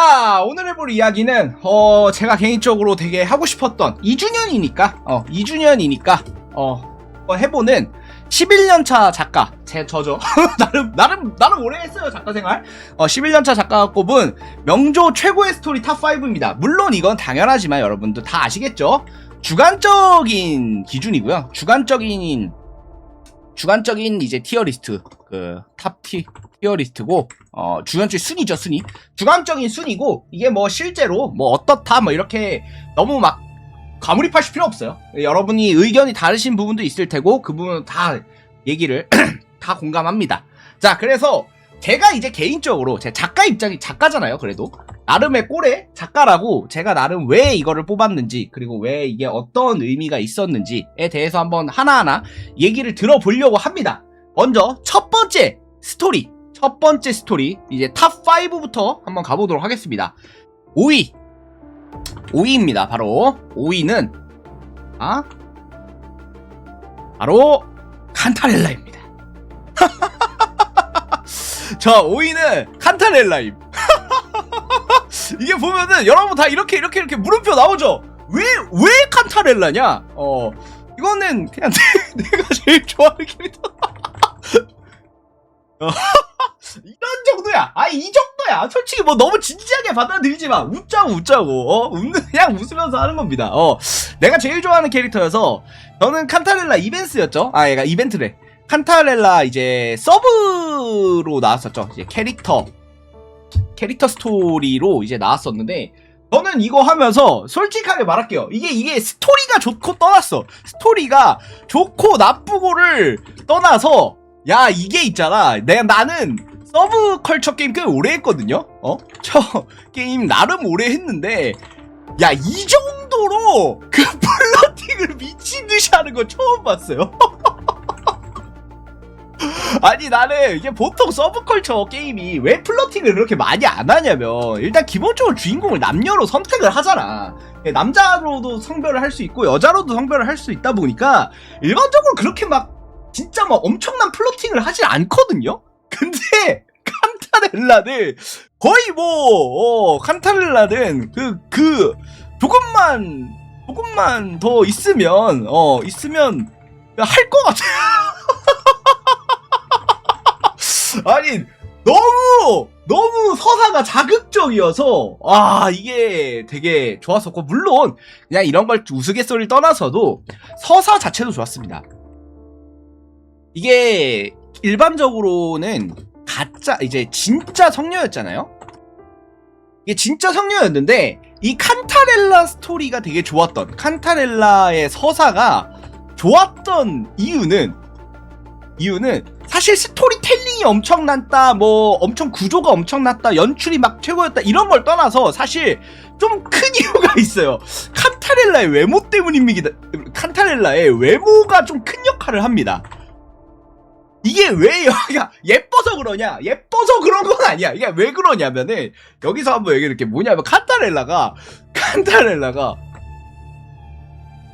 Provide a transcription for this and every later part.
자, 오늘 해볼 이야기는 제가 개인적으로 되게 하고 싶었던 2주년이니까 해보는 11년차 작가 저죠. 나름 오래 했어요, 작가 생활. 11년차 작가가 꼽은 명조 최고의 스토리 탑5입니다. 물론 이건 당연하지만 여러분도 다 아시겠죠? 주관적인 기준이고요. 주관적인 이제 티어리스트, 티어리스트고, 주관적인 순위죠, 순위. 주관적인 순위고, 이게 뭐 실제로 뭐 어떻다 뭐 이렇게 너무 막 과몰입하실 필요 없어요. 여러분이 의견이 다르신 부분도 있을 테고, 그 부분은 다 얘기를 다 공감합니다. 자, 그래서 제가 이제 개인적으로 제 작가 입장이 작가잖아요. 그래도 나름의 꼴의 작가라고 제가 나름 왜 이거를 뽑았는지, 그리고 왜 이게 어떤 의미가 있었는지에 대해서 한번 하나하나 얘기를 들어보려고 합니다. 먼저 첫 번째 스토리 이제 탑 5부터 한번 가보도록 하겠습니다. 5위입니다. 바로 5위는 바로 칸타렐라입니다. 자, 5위는 칸타렐라임. 이게 보면은 여러분 다 이렇게 물음표 나오죠? 왜 칸타렐라냐? 이거는 그냥 내가 제일 좋아하는 캐릭터. 이런 정도야. 이 정도야. 솔직히 뭐 너무 진지하게 받아들이지 마. 웃자고. 그냥 웃으면서 하는 겁니다. 내가 제일 좋아하는 캐릭터여서 저는 칸타렐라 이벤트였죠. 얘가 이벤트래. 칸타렐라 이제 서브로 나왔었죠. 이제 캐릭터 스토리로 이제 나왔었는데, 저는 이거 하면서 솔직하게 말할게요. 이게 스토리가 좋고 떠났어. 스토리가 좋고 나쁘고를 떠나서, 야, 이게 있잖아. 나는 서브컬처 게임 꽤 오래 했거든요. 저 게임 나름 오래 했는데, 야, 이 정도로 그 플러팅을 미친듯이 하는 거 처음 봤어요. 아니, 나는 이게 보통 서브컬처 게임이 왜 플러팅을 그렇게 많이 안 하냐면, 일단 기본적으로 주인공을 남녀로 선택을 하잖아. 남자로도 성별을 할 수 있고 여자로도 성별을 할 수 있다 보니까 일반적으로 그렇게 막 진짜 막 엄청난 플러팅을 하지 않거든요. 근데 칸타렐라는 거의 칸타렐라는 조금만 더 있으면 할 것 같아요. 아니, 너무 서사가 자극적이어서 이게 되게 좋았었고, 물론 그냥 이런 걸 우스갯소리를 떠나서도 서사 자체도 좋았습니다. 이게 일반적으로는 이제 진짜 성녀였잖아요. 이게 진짜 성녀였는데, 이 칸타렐라 스토리가 되게 좋았던, 칸타렐라의 서사가 좋았던 이유는 사실 스토리텔링이 엄청났다, 뭐 엄청 구조가 엄청났다, 연출이 막 최고였다, 이런 걸 떠나서 사실 좀 큰 이유가 있어요. 칸타렐라의 외모 때문입니다. 칸타렐라의 외모가 좀 큰 역할을 합니다. 이게 왜 여기가 예뻐서 그러냐? 예뻐서 그런 건 아니야. 이게 왜 그러냐면은, 여기서 한번 얘기해볼게. 뭐냐면 칸타렐라가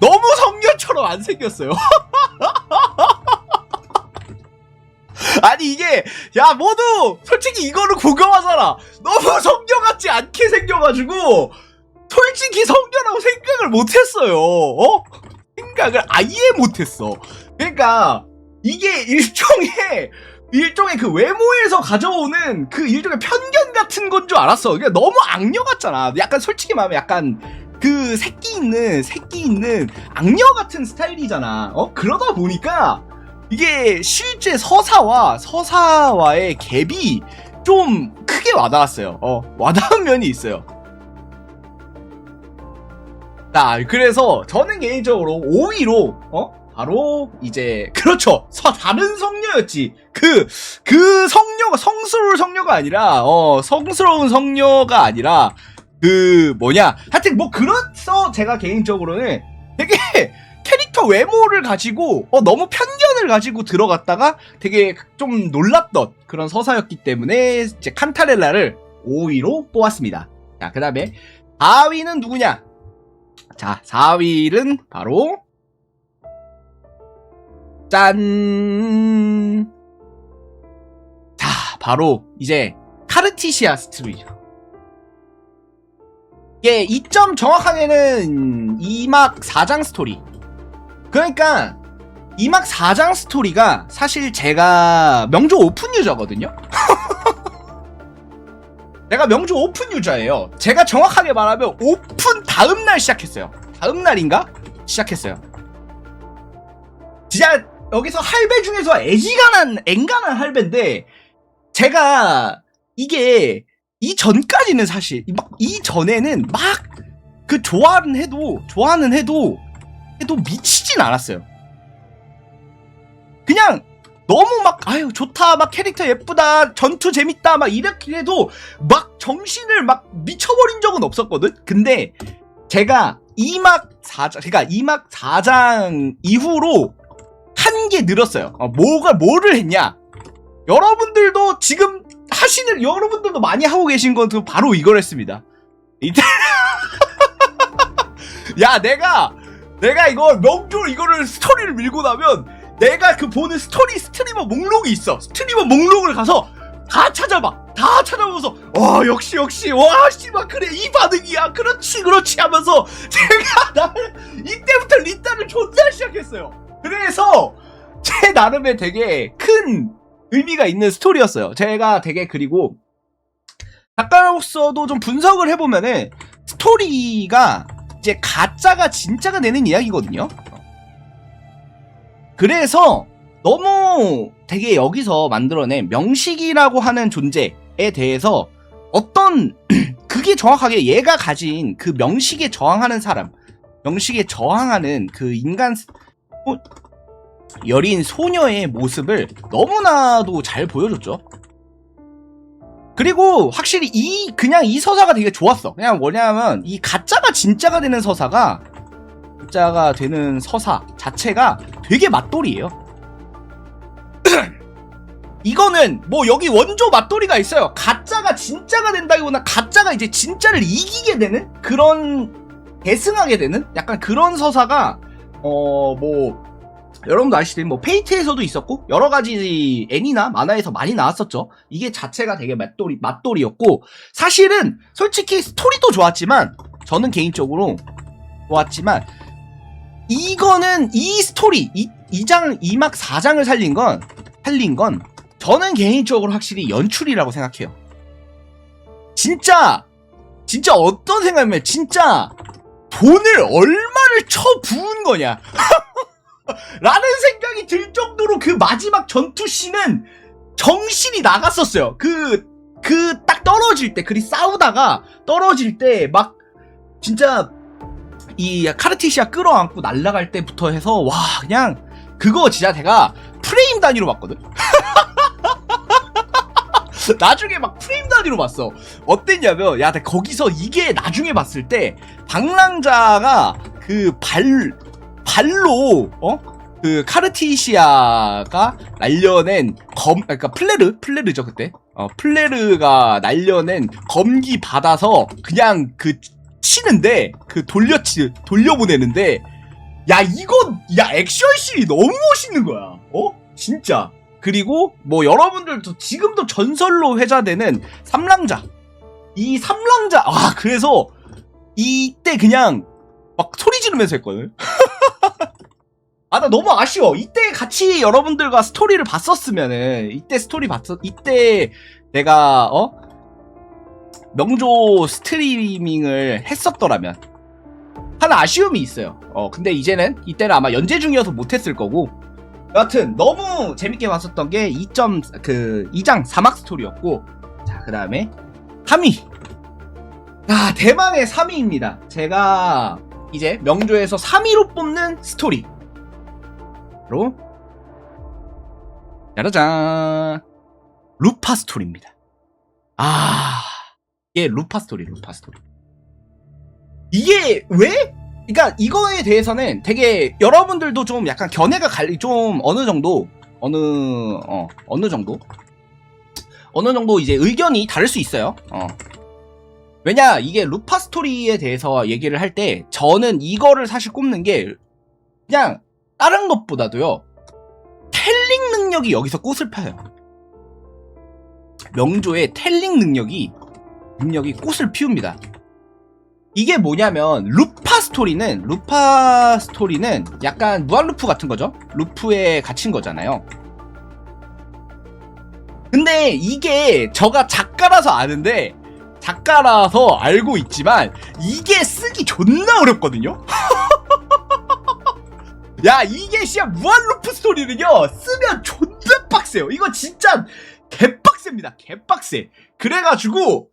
너무 성녀처럼 안 생겼어요. 아니, 이게, 야, 모두 솔직히 이거를 공감하잖아. 너무 성녀 같지 않게 생겨가지고 솔직히 성녀라고 생각을 못했어요. 생각을 아예 못했어. 그러니까 이게 일종의 그 외모에서 가져오는 그 일종의 편견 같은 건 줄 알았어. 그러니까 너무 악녀 같잖아. 약간 솔직히 말하면 약간 그 새끼 있는 악녀 같은 스타일이잖아. 그러다 보니까 이게 실제 서사와의 갭이 좀 크게 와닿았어요. 와닿은 면이 있어요. 자, 그래서 저는 개인적으로 5위로 바로 이제, 그렇죠, 다른 성녀였지. 그 성녀가 성스러운 성녀가 아니라 성스러운 성녀가 아니라 하여튼 뭐 그래서 제가 개인적으로는 되게 캐릭터 외모를 가지고 너무 편견을 가지고 들어갔다가 되게 좀 놀랐던 그런 서사였기 때문에 이제 칸타렐라를 5위로 뽑았습니다. 자, 그 다음에 4위는 누구냐? 자, 4위는 바로 짠! 자, 바로 이제 카르티시아 스토리죠. 이게 2점 정확하게는 2막 4장 스토리. 그러니까 2막 4장 스토리가 사실 제가 명조 오픈 유저거든요. 내가 명조 오픈 유저예요. 제가 정확하게 말하면 오픈 다음날 시작했어요. 다음날인가? 시작했어요. 진짜 여기서 할배 중에서 앵간한 할배인데, 제가 이게 이전까지는 사실 이전에는 막 그 좋아는 해도 미치진 않았어요. 그냥 너무 막 아유 좋다, 막 캐릭터 예쁘다, 전투 재밌다, 막 이렇게 해도 막 정신을 막 미쳐버린 적은 없었거든. 근데 제가 2막 4장, 그러니까 2막 4장 이후로 한 게 늘었어요. 뭐를 했냐? 여러분들도 지금 여러분들도 많이 하고 계신 것도 바로 이걸 했습니다. 이때 야, 내가 이걸 이거를 스토리를 밀고 나면 내가 그 보는 스트리머 목록이 있어. 스트리머 목록을 가서 다 찾아보면서 역시 와 씨발 그래 이 반응이야, 그렇지 하면서 제가 이때부터 리타를 존나 시작했어요. 그래서 제 나름의 되게 큰 의미가 있는 스토리였어요. 제가 되게, 그리고 작가로서도 좀 분석을 해보면은 스토리가 이제 가짜가 진짜가 되는 이야기거든요. 그래서 너무 되게 여기서 만들어낸 명식이라고 하는 존재에 대해서 어떤 그게 정확하게 얘가 가진 그 명식에 저항하는 사람, 명식에 저항하는 그 인간 여린 소녀의 모습을 너무나도 잘 보여줬죠. 그리고 확실히 그냥 이 서사가 되게 좋았어. 그냥 뭐냐면 이 가짜가 진짜가 되는 서사 자체가 되게 맛돌이에요. 이거는 뭐 여기 원조 맛돌이가 있어요. 가짜가 진짜가 된다기보다 가짜가 이제 진짜를 이기게 되는, 그런 대승하게 되는 약간 그런 서사가 뭐 여러분도 아시듯이 뭐 페이트에서도 있었고 여러 가지 애니나 만화에서 많이 나왔었죠. 이게 자체가 되게 맛돌이였고, 사실은 솔직히 스토리도 좋았지만, 저는 개인적으로 좋았지만, 이거는 이 스토리 2막 4장을 살린 건 저는 개인적으로 확실히 연출이라고 생각해요. 진짜 어떤 생각이면 진짜 돈을 얼마를 부은 거냐 라는 생각이 들 정도로 그 마지막 전투씬은 정신이 나갔었어요. 딱 떨어질 때, 싸우다가 떨어질 때 막 진짜 이 카르티시아 끌어안고 날아갈 때부터 해서 와, 그냥 그거 진짜 제가 프레임 단위로 봤거든. 나중에 막 프레임 단위로 봤어. 어땠냐면, 야, 거기서 이게 나중에 봤을 때 방랑자가 그 발로 그 카르티시아가 날려낸 그러니까 플레르죠 그때. 플레르가 날려낸 검기 받아서 그냥 치는데, 돌려보내는데, 야, 액션씬이 너무 멋있는 거야. 진짜. 그리고 뭐 여러분들도 지금도 전설로 회자되는 삼랑자. 이 삼랑자, 그래서 이때 그냥 막 소리 지르면서 했거든. 나 너무 아쉬워. 이때 같이 여러분들과 스토리를 봤었으면은, 이때 내가 명조 스트리밍을 했었더라면 하는 아쉬움이 있어요. 근데 이때는 아마 연재 중이어서 못했을 거고, 여하튼 너무 재밌게 봤었던 게 2장 4막 스토리였고, 자, 그 다음에 3위. 대망의 3위입니다. 제가 이제 명조에서 3위로 뽑는 스토리, 바로 짜라잔, 루파 스토리입니다. 이게 루파 스토리. 이게 왜? 그러니까 이거에 대해서는 되게 여러분들도 좀 약간 견해가 좀 어느 정도 이제 의견이 다를 수 있어요. 왜냐, 이게 루파 스토리에 대해서 얘기를 할 때 저는 이거를 사실 꼽는 게, 그냥 다른 것보다도요, 텔링 능력이 여기서 꽃을 펴요. 명조의 텔링 능력이 꽃을 피웁니다. 이게 뭐냐면 루파 스토리는 약간 무한루프 같은 거죠. 루프에 갇힌 거잖아요. 근데 이게 저가 작가라서 아는데, 작가라서 알고 있지만 이게 쓰기 존나 어렵거든요. 야, 이게 진짜 무한루프 스토리는요 쓰면 존나 빡세요. 이거 진짜 개빡셉니다. 개빡세. 그래가지고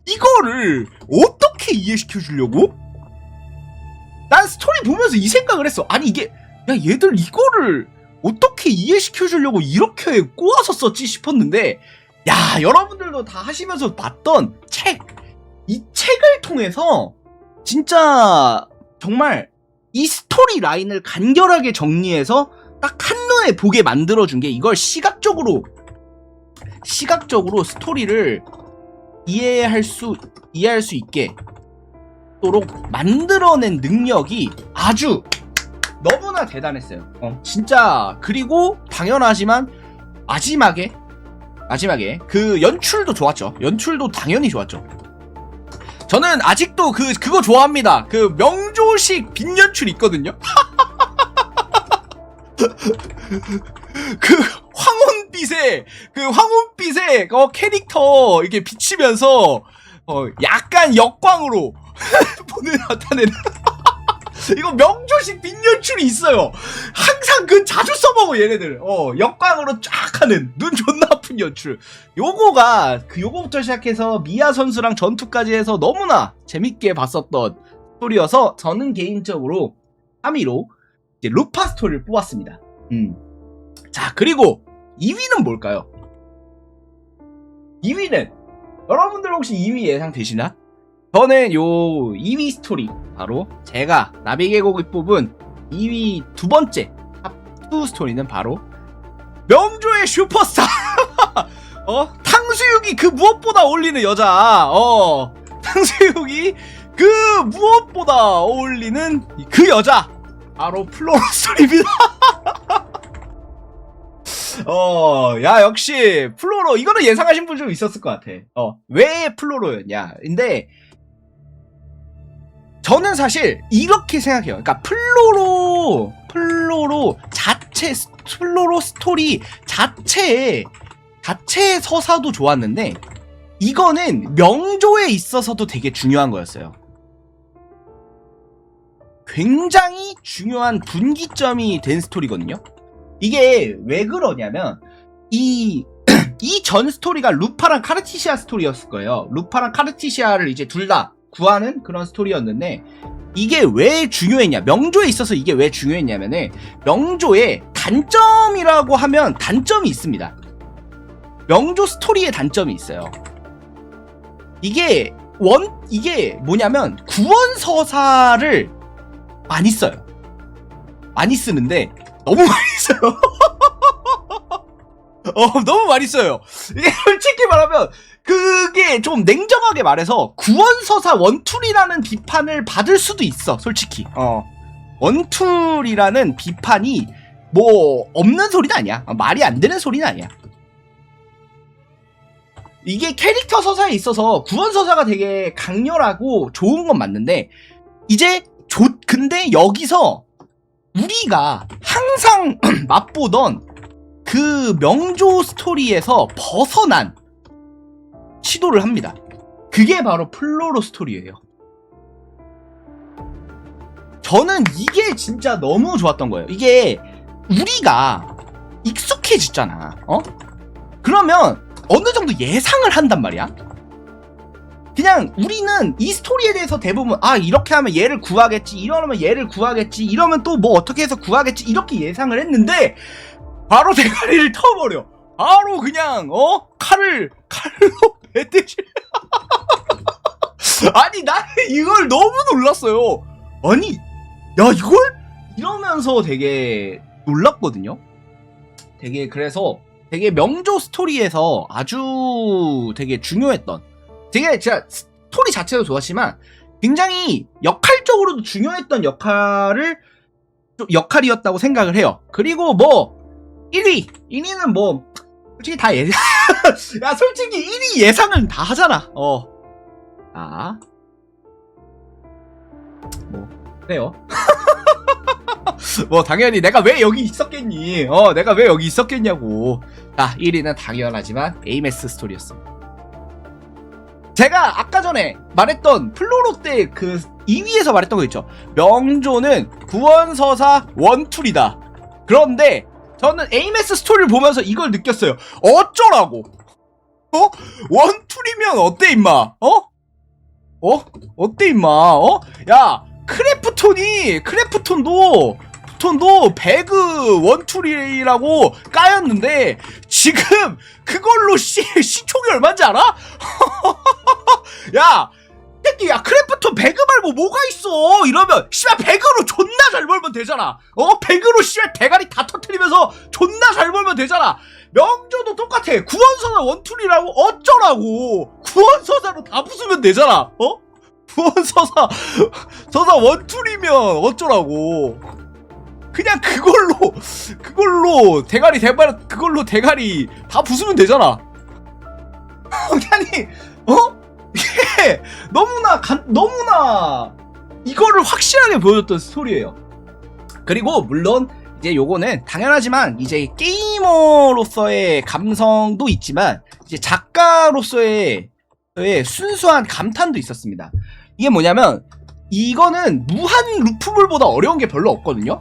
이거를 어떻게 이해시켜 주려고? 난 스토리 보면서 이 생각을 했어. 아니 이게, 야, 얘들 이거를 어떻게 이해시켜 주려고 이렇게 꼬아서 썼지 싶었는데, 야, 여러분들도 다 하시면서 봤던 이 책을 통해서 진짜 정말 이 스토리 라인을 간결하게 정리해서 딱 한눈에 보게 만들어준 게, 이걸 시각적으로 스토리를 이해할 수 있게 도록 만들어낸 능력이 아주 너무나 대단했어요. 진짜. 그리고 당연하지만 마지막에 그 연출도 좋았죠. 연출도 당연히 좋았죠. 저는 아직도 그거 좋아합니다. 그 명조식 빛연출 있거든요. 그 황혼빛에 캐릭터 이렇게 비치면서 약간 역광으로 나타내는 이거 명조식 빛연출이 있어요. 항상 자주 써먹어 얘네들. 역광으로 쫙 하는 눈 존나 아픈 연출. 요거부터 시작해서 미아 선수랑 전투까지 해서 너무나 재밌게 봤었던 스토리여서, 저는 개인적으로 3위로 이제 루파 스토리를 뽑았습니다. 자, 그리고 2위는 뭘까요? 2위는 여러분들 혹시 2위 예상되시나? 저는 요 2위 스토리, 바로 제가 나비계곡이 뽑은 2위 두 번째 탑2 스토리는 바로 명조의 슈퍼스타. 탕수육이 그 무엇보다 어울리는 여자. 탕수육이 그 무엇보다 어울리는 그 여자, 바로 플로로 스토리입니다. 야, 역시 플로로. 이거는 예상하신 분 좀 있었을 것 같아. 왜 플로로였냐. 근데 저는 사실 이렇게 생각해요. 그러니까 플로로 스토리 자체의 서사도 좋았는데, 이거는 명조에 있어서도 되게 중요한 거였어요. 굉장히 중요한 분기점이 된 스토리거든요. 이게 왜 그러냐면, 이 전 스토리가 루파랑 카르티시아 스토리였을 거예요. 루파랑 카르티시아를 이제 둘 다 구하는 그런 스토리였는데, 이게 왜 중요했냐, 명조에 있어서 이게 왜 중요했냐면은, 명조의 단점이라고 하면 단점이 있습니다. 명조 스토리에 단점이 있어요. 이게 뭐냐면, 구원서사를 많이 써요. 많이 쓰는데 너무 많이 써요. 너무 많이 써요. 이게 솔직히 말하면, 그게 좀 냉정하게 말해서 구원서사 원툴이라는 비판을 받을 수도 있어, 솔직히. 원툴이라는 비판이 뭐 없는 소리는 아니야. 말이 안 되는 소리는 아니야. 이게 캐릭터 서사에 있어서 구원서사가 되게 강렬하고 좋은 건 맞는데, 근데 여기서 우리가 항상 맛보던 그 명조 스토리에서 벗어난 시도를 합니다. 그게 바로 플로로 스토리예요. 저는 이게 진짜 너무 좋았던 거예요. 이게 우리가 익숙해졌잖아. 그러면 어느 정도 예상을 한단 말이야. 그냥 우리는 이 스토리에 대해서 대부분, 이렇게 하면 얘를 구하겠지, 이러면 얘를 구하겠지, 이러면 또 뭐 어떻게 해서 구하겠지, 이렇게 예상을 했는데, 바로 대가리를 터버려. 바로 그냥 칼로 배대지. 아니, 나는 이걸 너무 놀랐어요. 아니, 야, 이걸? 이러면서 되게 놀랐거든요. 그래서 되게 명조 스토리에서 아주 되게 중요했던, 되게 제가 스토리 자체도 좋았지만 굉장히 역할적으로도 중요했던 역할이었다고 생각을 해요. 그리고 뭐 1위는 뭐 솔직히 다 야, 솔직히 1위 예상은 다 하잖아. 그래요. 뭐 당연히 내가 왜 여기 있었겠니? 내가 왜 여기 있었겠냐고. 자, 1위는 당연하지만 에이메스 스토리였습니다. 제가 아까 전에 말했던 플로로 때 그 2위에서 말했던 거 있죠. 명조는 구원서사 원툴이다. 그런데 저는 에이메스 스토리를 보면서 이걸 느꼈어요. 어쩌라고? 원툴이면 어때 임마? 어때 임마? 야, 크래프톤도 배그 원툴이라고 까였는데 지금 그걸로 시총이 얼마인지 알아? 야, 새끼, 야, 크래프톤 배그 말고 뭐가 있어? 이러면 씨발 배그로 존나 잘 벌면 되잖아. 배그로 씨발 대가리 다 터트리면서 존나 잘 벌면 되잖아. 명조도 똑같아. 구원서사 원툴이라고 어쩌라고? 구원서사로 다 부수면 되잖아. 구원서사 원툴이면 어쩌라고? 그냥 그걸로 대가리 다 부수면 되잖아. 아니, 이게 너무나 이거를 확실하게 보여줬던 스토리예요. 그리고 물론 이제 요거는 당연하지만 이제 게이머로서의 감성도 있지만 이제 작가로서의 순수한 감탄도 있었습니다. 이게 뭐냐면 이거는 무한 루프물보다 어려운 게 별로 없거든요.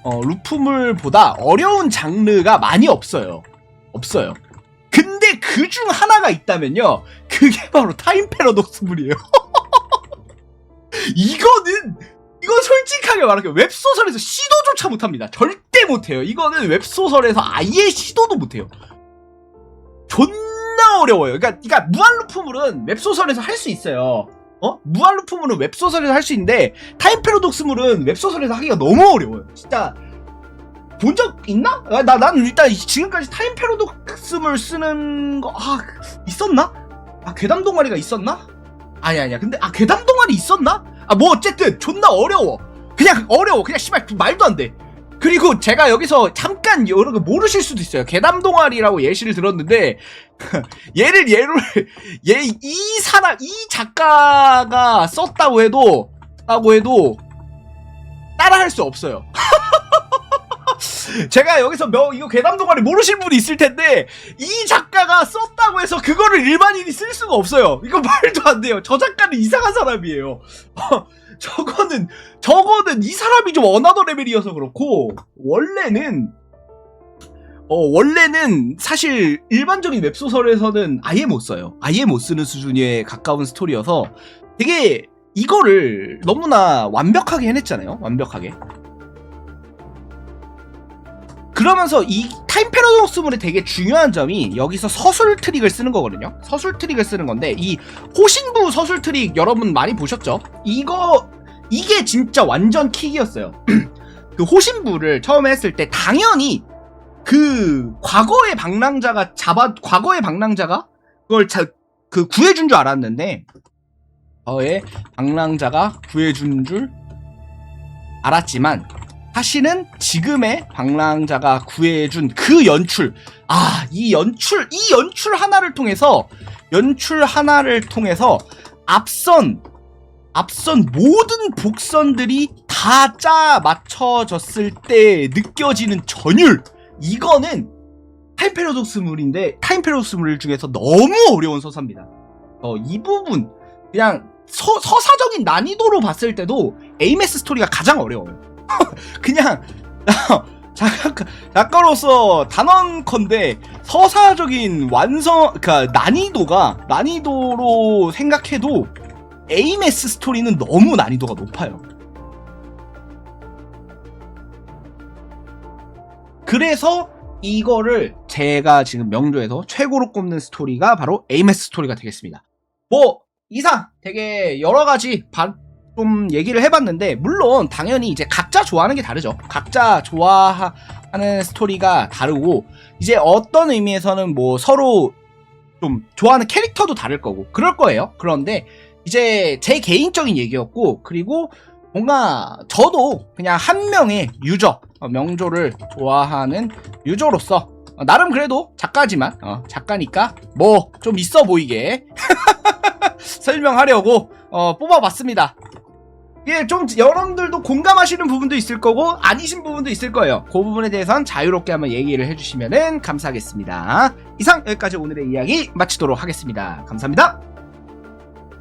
루프물보다 어려운 장르가 많이 없어요. 근데 그 중 하나가 있다면요, 그게 바로 타임 패러독스물이에요. 이건 솔직하게 말할게요. 웹소설에서 시도조차 못합니다. 절대 못해요. 이거는 웹소설에서 아예 시도도 못해요. 존나 어려워요. 그러니까 무한 루프물은 웹소설에서 할 수 있어요. 무한 루프물은 웹소설에서 할 수 있는데 타임 패러독스물은 웹소설에서 하기가 너무 어려워요. 진짜 본 적 있나? 난 일단 지금까지 타임 패러독스물 쓰는 거 있었나? 괴담 동아리가 있었나? 아니야. 근데 괴담 동아리 있었나? 뭐 어쨌든 존나 어려워. 그냥 씨발 말도 안 돼. 그리고 제가 여기서 잠깐 여러분 모르실 수도 있어요. 괴담 동아리라고 예시를 들었는데 이 작가가 썼다고 해도 따라할 수 없어요. 제가 여기서 이거 괴담 동아리 모르실 분이 있을 텐데 이 작가가 썼다고 해서 그거를 일반인이 쓸 수가 없어요. 이거 말도 안 돼요. 저 작가는 이상한 사람이에요. 저거는 이 사람이 좀 어나더 레벨이어서 그렇고 원래는 사실 일반적인 웹소설에서는 아예 못 써요. 아예 못 쓰는 수준에 가까운 스토리여서 되게 이거를 너무나 완벽하게 해냈잖아요. 완벽하게. 그러면서 이 타임 패러독스물의 되게 중요한 점이 여기서 서술 트릭을 쓰는 거거든요. 서술 트릭을 쓰는 건데 이 호신부 서술 트릭 여러분 많이 보셨죠? 이게 진짜 완전 킥이었어요. 그 호신부를 처음에 했을 때 당연히 그 과거의 방랑자가 그걸 구해준 줄 알았는데 방랑자가 구해준 줄 알았지만 사실은 지금의 방랑자가 구해준 그 연출, 이 연출 하나를 통해서 앞선 모든 복선들이 다 맞춰졌을 때 느껴지는 전율, 이거는 타임 패러독스물 중에서 너무 어려운 서사입니다. 이 부분 그냥 서사적인 난이도로 봤을 때도 에이메스 스토리가 가장 어려워요. 그냥 작가로서 단언컨대 서사적인 난이도로 생각해도 에이메스 스토리는 너무 난이도가 높아요. 그래서 이거를 제가 지금 명조에서 최고로 꼽는 스토리가 바로 에이메스 스토리가 되겠습니다. 뭐 이상 되게 여러가지 좀 얘기를 해봤는데, 물론 당연히 이제 각자 좋아하는 게 다르죠. 각자 좋아하는 스토리가 다르고 이제 어떤 의미에서는 뭐 서로 좀 좋아하는 캐릭터도 다를 거고 그럴 거예요. 그런데 이제 제 개인적인 얘기였고, 그리고 뭔가 저도 그냥 한 명의 유저, 명조를 좋아하는 유저로서 나름 그래도 작가지만 작가니까 뭐 좀 있어 보이게 설명하려고 뽑아봤습니다. 예, 좀 여러분들도 공감하시는 부분도 있을 거고 아니신 부분도 있을 거예요. 그 부분에 대해선 자유롭게 한번 얘기를 해주시면 감사하겠습니다. 이상 여기까지 오늘의 이야기 마치도록 하겠습니다. 감사합니다.